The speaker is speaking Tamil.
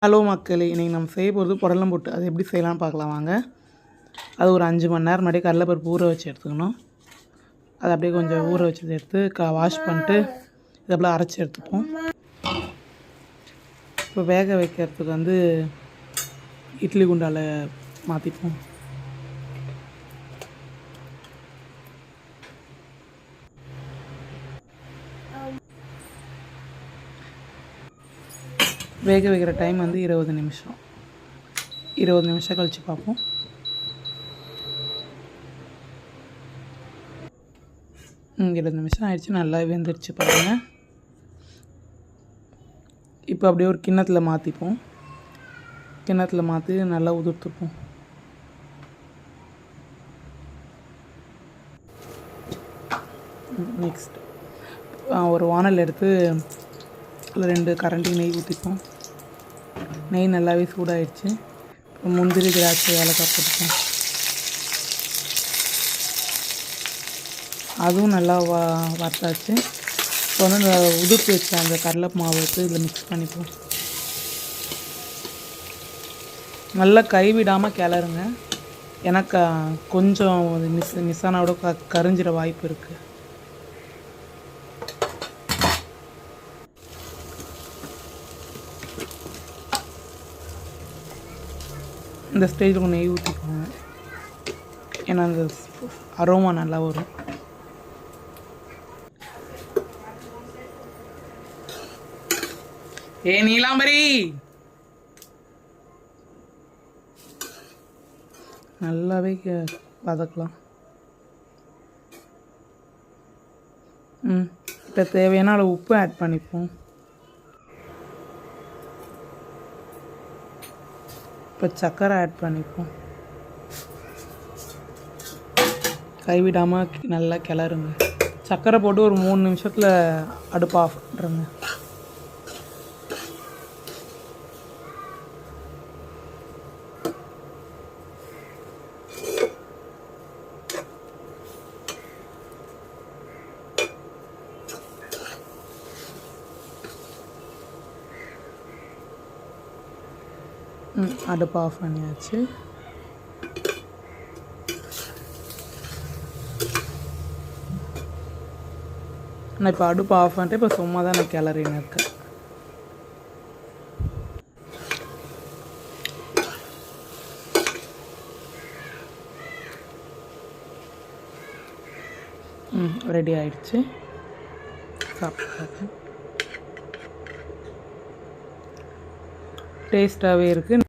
ஹலோ மக்களே, இன்றைக்கி நம்ம செய்ய போகிறது புடலம் புட்டு. அது எப்படி செய்யலாம்னு பார்க்கலாம் வாங்க. அது ஒரு 5 மணி நேரம் முன்னாடி கடலைப்பருப்பு ஊற வச்சு எடுத்துக்கணும். அதை அப்படியே கொஞ்சம் ஊற வச்சு எடுத்து வாஷ் பண்ணிட்டு இதை அப்படியே அரைச்சி எடுத்துப்போம். இப்போ வேக வைக்கிறதுக்கு வந்து இட்லி குண்டால் மாற்றிப்போம். வேக வைக்கிற டைம் வந்து 20 நிமிஷம். 20 நிமிஷம் கழித்து பார்ப்போம். 20 நிமிஷம் ஆயிடுச்சு. நல்லா வெந்துருச்சு பாருங்கள். இப்போ அப்படியே ஒரு கிண்ணத்தில் மாற்றிப்போம். கிண்ணத்தில் மாற்றி நல்லா உதிர்த்துப்போம். நெக்ஸ்ட் ஒரு வானல் எடுத்து அதில் 2 கரண்டி நெய் ஊற்றிப்போம். நெய் நல்லாவே சூடாகிடுச்சு. இப்போ முந்திரி, திராட்சை, ஏலக்காய் போட்டுப்போம். அதுவும் நல்லா வறுத்தாச்சு. இப்போ வந்து இந்த உதிர்த்து வச்ச அந்த கடலை மாவு எடுத்து இதில் மிக்ஸ் பண்ணிப்போம். நல்லா கைவிடாமல் கிளறுங்க. எனக்கு கொஞ்சம் மிஸ் ஆனால் கூட கரிஞ்சிட வாய்ப்பு இருக்குது. இந்த ஸ்டேஜில் கொஞ்சம் நெய் ஊற்றிக்கோங்க. ஏன்னா அந்த அரோமா நல்லா வரும். நீலாம்பரி, நல்லாவே வதக்கலாம். இப்போ தேவையான அளவு உப்பு ஆட் பண்ணிப்போம். இப்போ சர்க்கரை ஆட் பண்ணிப்போம். கைவிடாமல் நல்லா கிளறுங்க. சர்க்கரை போட்டு ஒரு 3 நிமிஷத்தில் அடுப்பு ஆஃப் பண்ணுறங்க. அடுப்பு ஆஃப் பண்ணியாச்சு. நான் இப்போ அடுப்பு ஆஃப் பண்ணிட்டு இப்போ சும்மா தான் நான் கிளறின்னு இருக்கேன். ரெடி ஆயிடுச்சு. சாப்பிட்டு டேஸ்ட்டாகவே இருக்குது.